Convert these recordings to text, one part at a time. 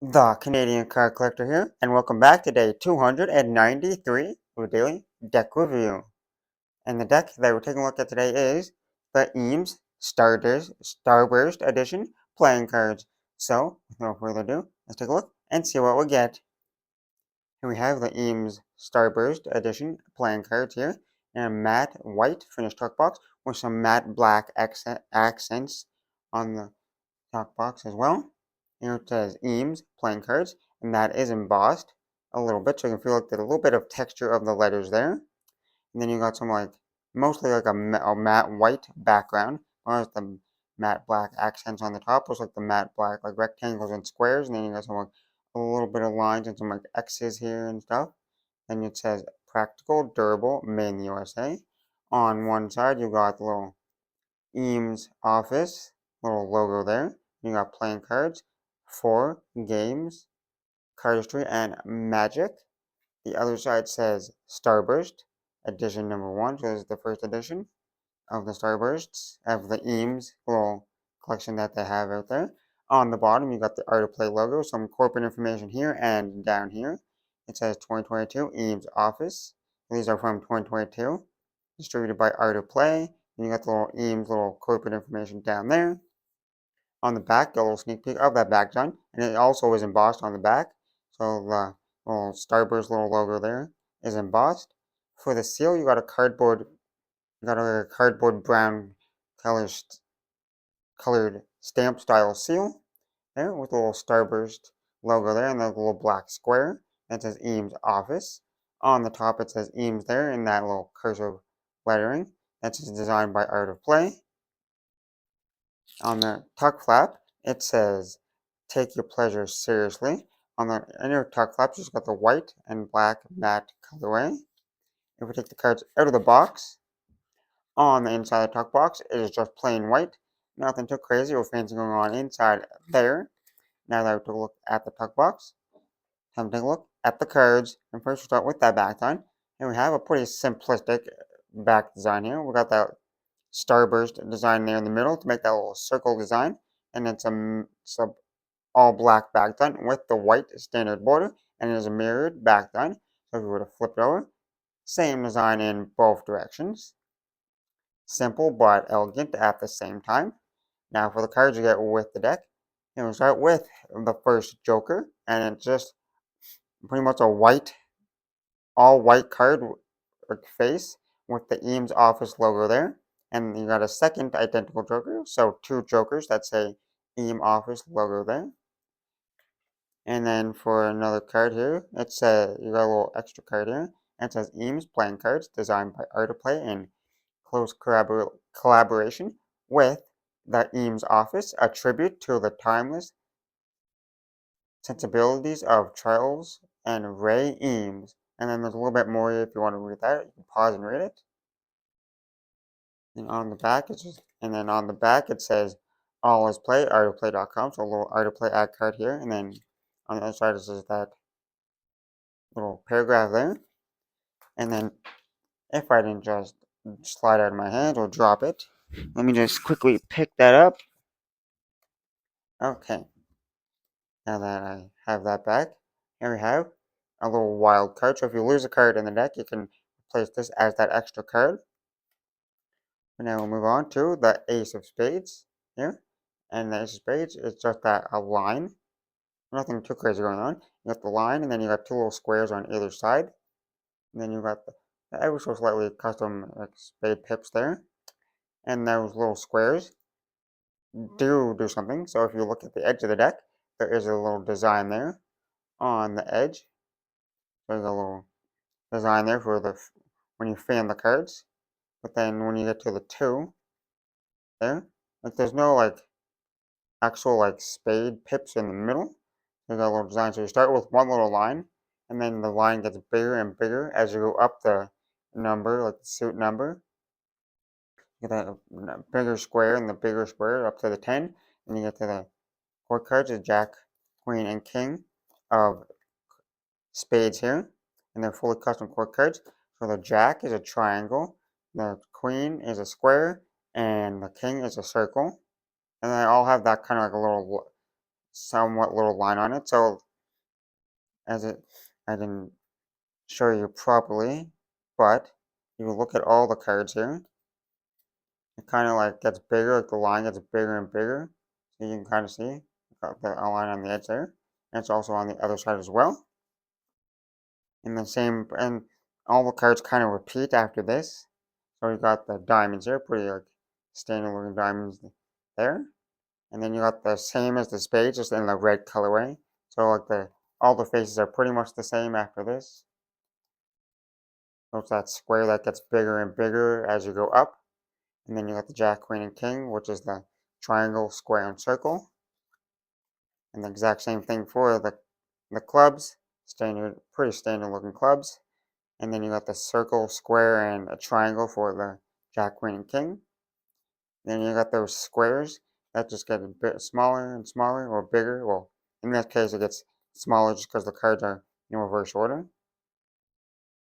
The Canadian Card Collector here, and welcome back to day 293 of a daily deck review. And the deck that we're taking a look at today is the Eames Starburst Edition playing cards. So, with no further ado, let's take a look and see what we get. Here we have the Eames Starburst Edition playing cards here in a matte white finished tuck box with some matte black accents on the talk box as well. Here it says Eames playing cards, and that is embossed a little bit, so you can feel like there's a little bit of texture of the letters there. And then you got some mostly like a matte white background, whereas the matte black accents on the top was like the matte black like rectangles and squares, and then you got some a little bit of lines and some X's here and stuff. Then it says practical, durable, made in the USA. On one side you got the little Eames office, little logo there. You got playing cards, 4 games, cardistry, and magic. The other side says Starburst, edition number 1, so this is the first edition of the Starbursts, of the Eames little collection that they have out there. On the bottom, you got the Art of Play logo, some corporate information here and down here. It says 2022 Eames Office. These are from 2022, distributed by Art of Play. And you got the little Eames little corporate information down there. On the back, a little sneak peek of that back design, and it also is embossed on the back. So the little Starburst little logo there is embossed. For the seal, you got a cardboard brown colored stamp style seal there with a little Starburst logo there and the little black square that says Eames Office. On the top, it says Eames there in that little cursive lettering. That's designed by Art of Play. On the tuck flap, it says, "Take your pleasure seriously." On the inner tuck flap, just got the white and black matte colorway. If we take the cards out of the box, on the inside of the tuck box, it is just plain white. Nothing too crazy or fancy going on inside there. Now that we took a look at the tuck box, time to take a look at the cards. And first we'll start with that back design. And we have a pretty simplistic back design here. We got that Starburst design there in the middle to make that little circle design. And it's a all black back design with the white standard border. And it is a mirrored back design. So if we were to flip it over, same design in both directions. Simple but elegant at the same time. Now for the cards you get with the deck, we'll start with the first Joker. And it's just pretty much a all white card face with the Eames Office logo there. And you got a second identical Joker, so 2 Jokers that say Eames Office logo there. And then for another card here, you got a little extra card here. And it says Eames playing cards designed by Art of Play in close collaboration with the Eames Office, a tribute to the timeless sensibilities of Charles and Ray Eames. And then there's a little bit more if you want to read that. You can pause and read it. And on the back, it says all is play, artofplay.com. So a little Art of Play ad card here. And then on the other side, it says that little paragraph there. And then if I didn't just slide out of my hand or drop it, let me just quickly pick that up. Okay. Now that I have that back, here we have a little wild card. So if you lose a card in the deck, you can place this as that extra card. And now we'll move on to the Ace of Spades here. And the Ace of Spades is just a line. Nothing too crazy going on. You got the line, and then you got 2 little squares on either side. And then you got the ever so slightly custom spade pips there. And those little squares do something. So if you look at the edge of the deck, there is a little design there on the edge. There's a little design there for when you fan the cards. But then when you get to the 2 there, there's no actual spade pips in the middle. There's a little design. So you start with one little line, and then the line gets bigger and bigger as you go up the number, like the suit number. You get that bigger square and the bigger square up to the 10, and you get to the court cards, the Jack, Queen, and King of spades here, and they're fully custom court cards. So the Jack is a triangle, the Queen is a square, and the King is a circle. And they all have that kind of like a little somewhat little line on it. So as it, I can show you properly, but if you look at all the cards here, it kind of like gets bigger, like the line gets bigger and bigger. So you can kind of see the line on the edge there. And it's also on the other side as well. And the same, and all the cards kind of repeat after this. So you got the diamonds here, pretty like standard looking diamonds there. And then you got the same as the spades, just in the red colorway. So like all the faces are pretty much the same after this. So it's that square that gets bigger and bigger as you go up. And then you got the Jack, Queen, and King, which is the triangle, square, and circle. And the exact same thing for the clubs, pretty standard looking clubs. And then you got the circle, square, and a triangle for the Jack, Queen, and King. Then you got those squares that just get a bit smaller and smaller, or bigger. Well, in this case, it gets smaller just because the cards are in reverse order.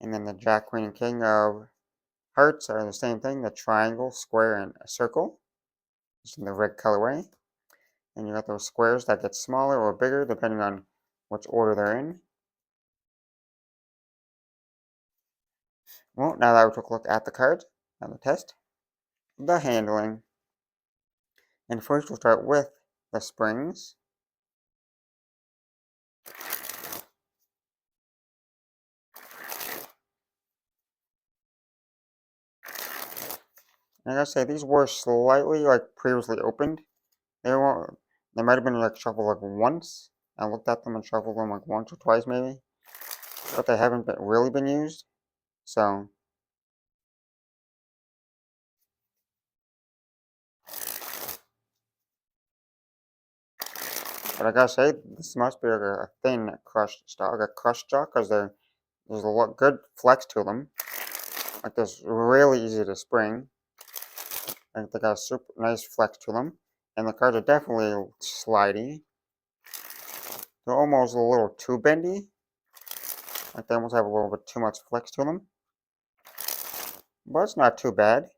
And then the Jack, Queen, and King of Hearts are the same thing, the triangle, square, and a circle, just in the red colorway. And you got those squares that get smaller or bigger depending on which order they're in. Well, now that we took a look at the cards and the test, the handling. And first we'll start with the springs. And I gotta say, these were slightly like previously opened. They might have been like shuffled like once. I looked at them and shuffled them like once or twice maybe. But they haven't really been used. So, but I gotta say, this must be like a thin crushed stock, like a crushed stock, because there's a lot good flex to them. Like this really easy to spring. Like they got a super nice flex to them. And the cards are definitely slidey. They're almost a little too bendy. Like they almost have a little bit too much flex to them. But it's not too bad.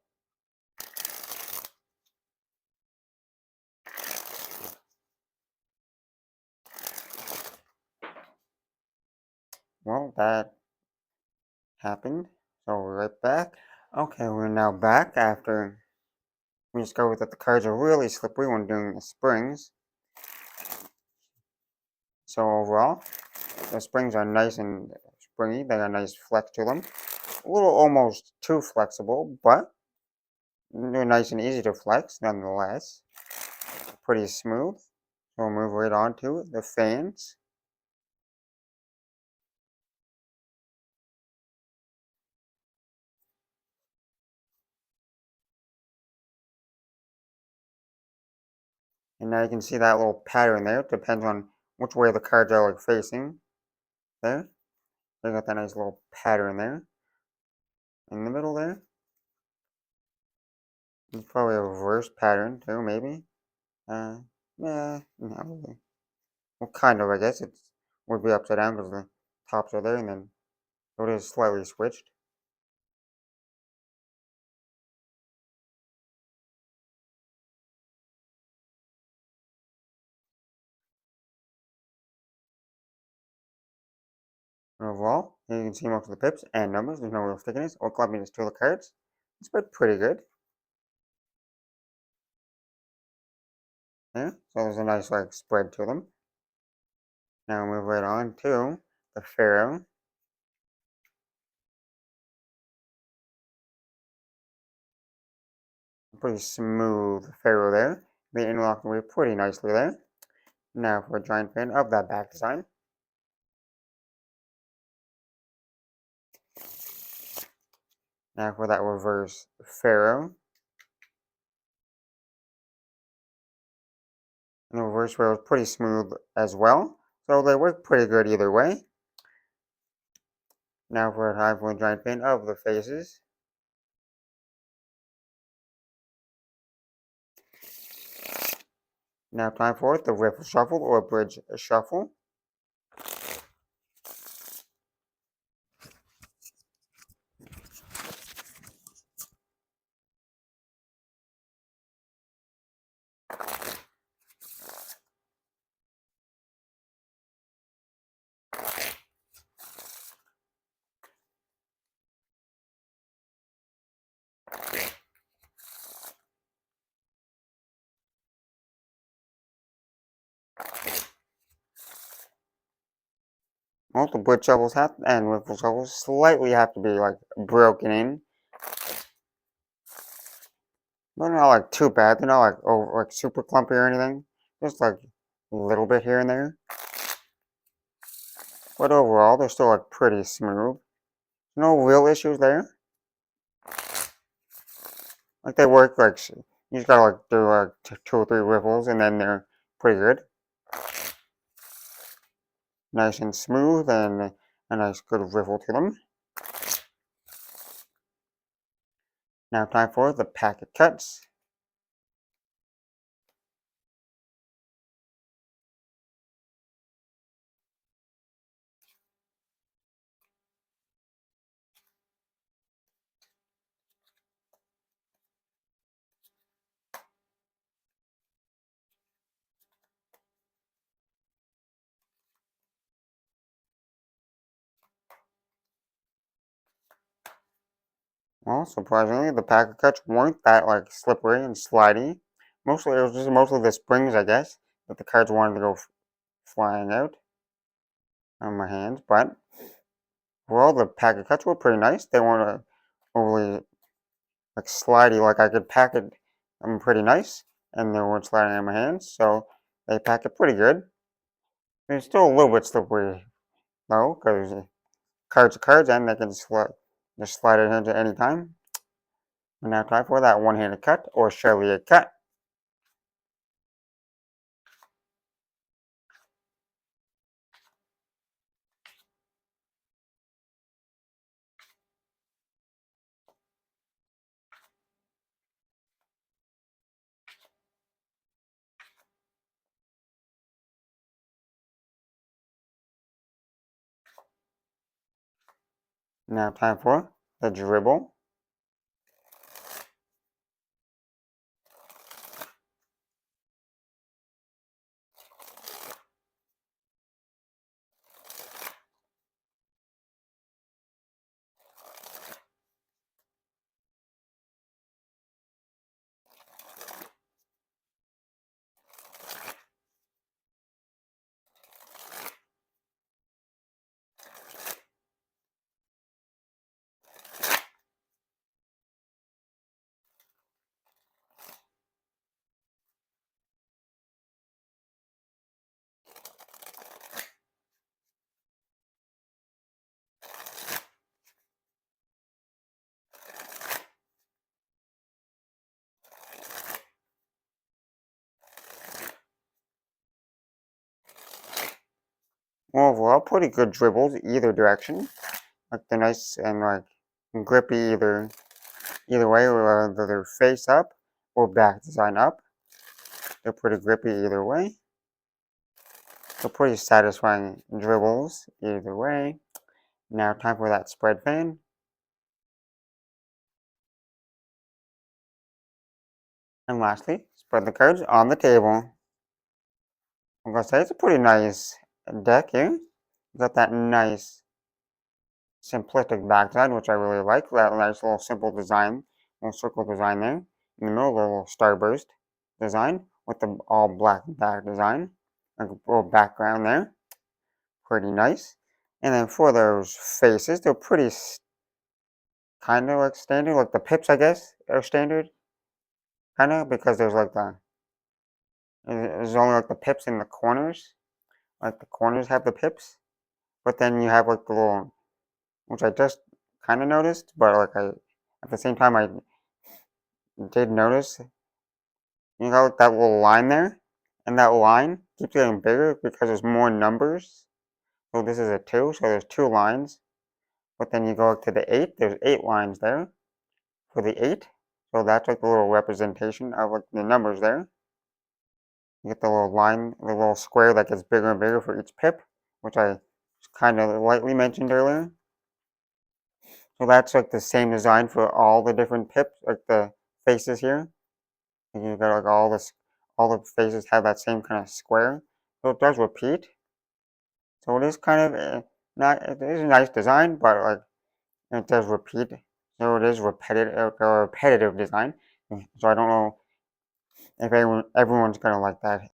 Well, that happened. So we're right back. Okay, we're now back after we discovered that the cards are really slippery when doing the springs. So overall, the springs are nice and springy. They got a nice flex to them. A little almost too flexible, but they're nice and easy to flex nonetheless. Pretty smooth. So we'll move right on to the fans. And now you can see that little pattern there. It depends on which way the cards are like facing. There. They got that nice little pattern there. In the middle there. It's probably a reverse pattern too, maybe. Yeah, not really. Well, kind of, I guess. It would be upside down because the tops are there, and then it is slightly switched. Overall, you can see most of the pips and numbers. There's no real stickiness or clumpiness to the cards. It's been pretty good. Yeah, so there's a nice like spread to them. Now we'll move right on to the Pharaoh. Pretty smooth Pharaoh there. They interlock away pretty nicely there. Now for a giant fan of that back design. Now for that reverse Pharaoh. And the reverse Pharaoh is pretty smooth as well. So they work pretty good either way. Now for a high point giant fan of the faces. Now time for the riffle shuffle or bridge shuffle. Well, the wood shovels and riffle shovels slightly have to be like broken in. They're not like too bad. They're not like like super clumpy or anything. Just like a little bit here and there. But overall, they're still like pretty smooth. No real issues there. Like they work like you just gotta like do like two or three riffles and then they're pretty good. Nice and smooth and a nice good riffle to them. Now time for the packet cuts. Well, surprisingly, the packet cuts weren't that like slippery and slidey. Mostly, it was just mostly the springs, I guess, that the cards wanted to go flying out on my hands. But well, the packet cuts were pretty nice. They weren't overly like slidey. Like I could pack it pretty nice, and they weren't sliding on my hands. So they pack it pretty good. It's still a little bit slippery though, because cards are cards, and they can just slide it into any time. And now time for that one-handed cut or Charlier cut. Now time for the dribble. Overall, pretty good dribbles either direction. Like they're nice and like grippy either way, whether they're face up or back design up. They're pretty grippy either way. So pretty satisfying dribbles either way. Now time for that spread fan. And lastly, spread the cards on the table. I'm gonna say it's a pretty nice deck here. Got that nice simplistic back design, which I really like. That nice little simple design, little circle design there. In the middle, the little starburst design with the all black back design. Like a little background there. Pretty nice. And then for those faces, they're pretty kind of like standard, like the pips, I guess, are standard. Kind of, because there's only like the pips in the corners. Like the corners have the pips. But then you have like the little, which I just kind of noticed, but like at the same time I did notice, you know, like that little line there, and that line keeps getting bigger because there's more numbers. So this is a 2, so there's 2 lines. But then you go up to the 8, there's 8 lines there for the 8. So that's like the little representation of like the numbers there. You get the little line, the little square that gets bigger and bigger for each pip, which I kind of lightly mentioned earlier. So that's like the same design for all the different pips, like the faces here. You got like all the faces have that same kind of square. So it does repeat. So it is kind of not, it is a nice design, but like it does repeat. So it is repetitive, a repetitive design. So I don't know if everyone's gonna like that